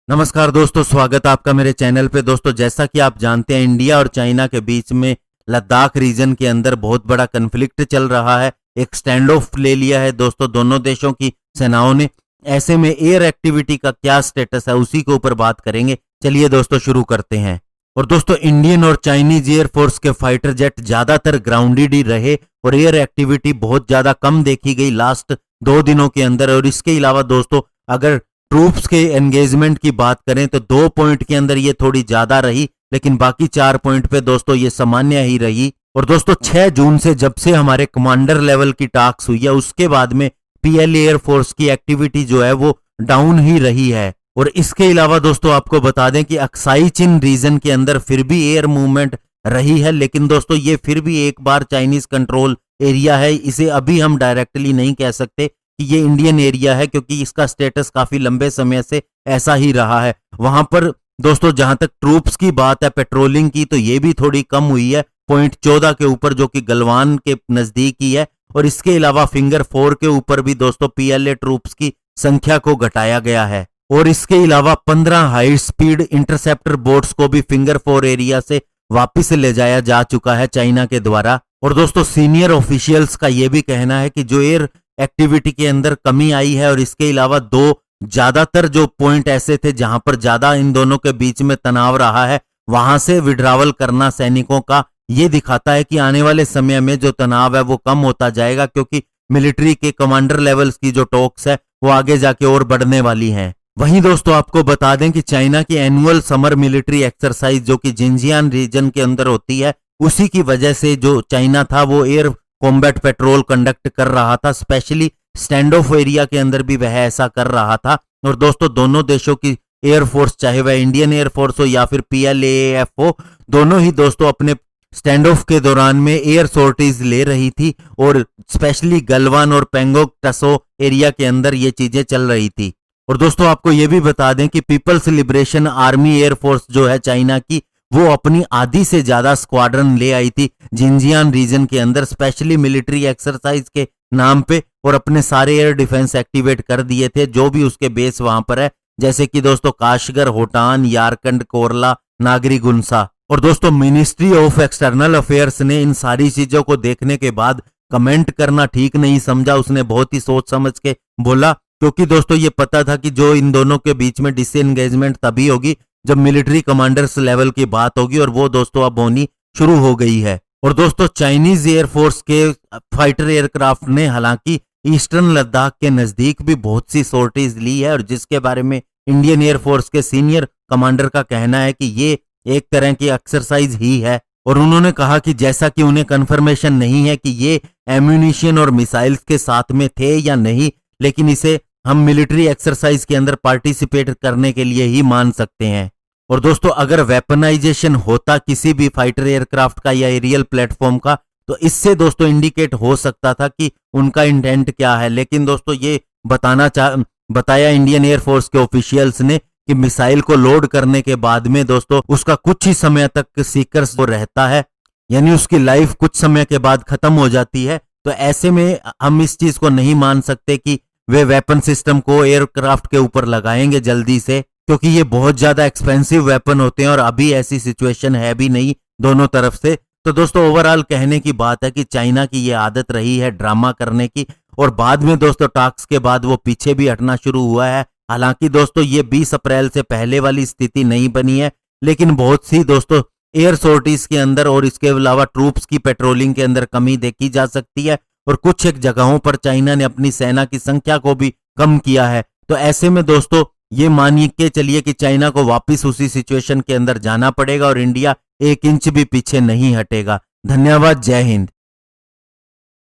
नमस्कार दोस्तों, स्वागत है आपका मेरे चैनल पे। दोस्तों, जैसा कि आप जानते हैं, इंडिया और चाइना के बीच में लद्दाख रीजन के अंदर बहुत बड़ा कन्फ्लिक्ट चल रहा है। एक स्टैंड ऑफ ले लिया है दोस्तों दोनों देशों की सेनाओं ने। ऐसे में एयर एक्टिविटी का क्या स्टेटस है, उसी के ऊपर बात करेंगे। चलिए दोस्तों शुरू करते हैं। और दोस्तों, इंडियन और चाइनीज एयरफोर्स के फाइटर जेट ज्यादातर ग्राउंडेड ही रहे और एयर एक्टिविटी बहुत ज्यादा कम देखी गई लास्ट 2 दिनों के अंदर। और इसके अलावा दोस्तों, अगर ट्रूप्स के एंगेजमेंट की बात करें तो 2 पॉइंट के अंदर ये थोड़ी ज्यादा रही, लेकिन बाकी 4 पॉइंट पे दोस्तों ये सामान्य ही रही। और दोस्तों, 6 जून से जब से हमारे कमांडर लेवल की टॉक्स हुई है, उसके बाद में पीएल एयरफोर्स की एक्टिविटी जो है वो डाउन ही रही है। और इसके अलावा दोस्तों आपको बता दें कि अक्साई चिन रीजन के अंदर फिर भी एयर मूवमेंट रही है, लेकिन दोस्तों ये फिर भी एक बार चाइनीज कंट्रोल एरिया है। इसे अभी हम डायरेक्टली नहीं कह सकते कि ये इंडियन एरिया है, क्योंकि इसका स्टेटस काफी लंबे समय से ऐसा ही रहा है। वहां पर दोस्तों जहां तक ट्रूप्स की बात है, पेट्रोलिंग की, तो ये भी थोड़ी कम हुई है पॉइंट 14 के ऊपर, जो कि गलवान के नजदीक ही है। और इसके अलावा फिंगर 4 के ऊपर भी दोस्तों पीएलए ट्रूप्स की संख्या को घटाया गया है। और इसके अलावा 15 हाई स्पीड इंटरसेप्टर बोट्स को भी फिंगर 4 एरिया से वापस ले जाया जा चुका है चाइना के द्वारा। और दोस्तों, सीनियर ऑफिशियल्स का यह भी कहना है कि जो एयर एक्टिविटी के अंदर कमी आई है, और इसके अलावा 2 ज्यादातर जो पॉइंट ऐसे थे जहां पर ज्यादा इन दोनों के बीच में तनाव रहा है, वहां से विड्रावल करना सैनिकों का ये दिखाता है कि आने वाले समय में जो तनाव है वो कम होता जाएगा, क्योंकि मिलिट्री के कमांडर लेवल्स की जो टॉक्स है वो आगे जाके और बढ़ने वाली हैं। वहीं दोस्तों आपको बता दें कि चाइना की एनुअल समर मिलिट्री एक्सरसाइज जो कि जिंजियान रीजन के अंदर होती है, उसी की वजह से जो चाइना था वो एयर कॉम्बैट पेट्रोल कंडक्ट कर रहा था। स्पेशली स्टैंड ऑफ एरिया के अंदर भी वह ऐसा कर रहा था। और दोस्तों, दोनों देशों की एयरफोर्स, चाहे वह इंडियन एयरफोर्स हो या फिर पीएलएएफ हो, दोनों ही दोस्तों अपने स्टैंड ऑफ के दौरान में एयर सॉर्टीज ले रही थी। और स्पेशली गलवान और पेंगोंग टसो एरिया के अंदर ये चीजें चल रही थी। और दोस्तों आपको ये भी बता दें कि पीपल्स लिबरेशन आर्मी एयरफोर्स जो है चाइना की, वो अपनी आधी से ज्यादा स्क्वाड्रन ले आई थी जिंजियान रीजन के अंदर, स्पेशली मिलिट्री एक्सरसाइज के नाम पे, और अपने सारे एयर डिफेंस एक्टिवेट कर दिए थे जो भी उसके बेस वहां पर है, जैसे कि दोस्तों काशगर, होटान, यारकंड, कोरला, नागरी गुनसा। और दोस्तों, मिनिस्ट्री ऑफ एक्सटर्नल अफेयर्स ने इन सारी चीजों को देखने के बाद कमेंट करना ठीक नहीं समझा। उसने बहुत ही सोच समझ के बोला, क्योंकि दोस्तों ये पता था कि जो इन दोनों के बीच में डिसएंगेजमेंट तभी होगी जब मिलिट्री कमांडर्स लेवल की बात होगी, और वो दोस्तों अब होनी शुरू हो गई है। और दोस्तों, चाइनीज एयरफोर्स के फाइटर एयरक्राफ्ट ने हालांकि ईस्टर्न लद्दाख के नजदीक भी बहुत सी सॉर्टीज ली है, और जिसके बारे में इंडियन एयरफोर्स के सीनियर कमांडर का कहना है कि ये एक तरह की एक्सरसाइज ही है। और उन्होंने कहा कि जैसा कि उन्हें कंफर्मेशन नहीं है कि ये एम्यूनिशन और मिसाइल्स के साथ में थे या नहीं, लेकिन इसे हम मिलिट्री एक्सरसाइज के अंदर पार्टिसिपेट करने के लिए ही मान सकते हैं। और दोस्तों, अगर वेपनाइजेशन होता किसी भी फाइटर एयरक्राफ्ट का या एरियल प्लेटफॉर्म का, तो इससे दोस्तों इंडिकेट हो सकता था कि उनका इंटेंट क्या है। लेकिन दोस्तों ये बताया इंडियन एयरफोर्स के ऑफिशियल्स ने कि मिसाइल को लोड करने के बाद में दोस्तों उसका कुछ ही समय तक सीकर्स को रहता है, यानी उसकी लाइफ कुछ समय के बाद खत्म हो जाती है। तो ऐसे में हम इस चीज को नहीं मान सकते कि वे वेपन सिस्टम को एयरक्राफ्ट के ऊपर लगाएंगे जल्दी से, क्योंकि ये बहुत ज्यादा एक्सपेंसिव वेपन होते हैं और अभी ऐसी सिचुएशन है भी नहीं दोनों तरफ से। तो दोस्तों ओवरऑल कहने की बात है कि चाइना की ये आदत रही है ड्रामा करने की, और बाद में दोस्तों टॉक्स के बाद वो पीछे भी हटना शुरू हुआ है। हालांकि दोस्तों ये 20 अप्रैल से पहले वाली स्थिति नहीं बनी है, लेकिन बहुत सी दोस्तों एयर सॉर्टीज के अंदर और इसके अलावा ट्रूप्स की पेट्रोलिंग के अंदर कमी देखी जा सकती है। और कुछ एक जगहों पर चाइना ने अपनी सेना की संख्या को भी कम किया है। तो ऐसे में दोस्तों ये मानिए के चलिए कि चाइना को वापस उसी सिचुएशन के अंदर जाना पड़ेगा और इंडिया 1 इंच भी पीछे नहीं हटेगा। धन्यवाद, जय हिंद।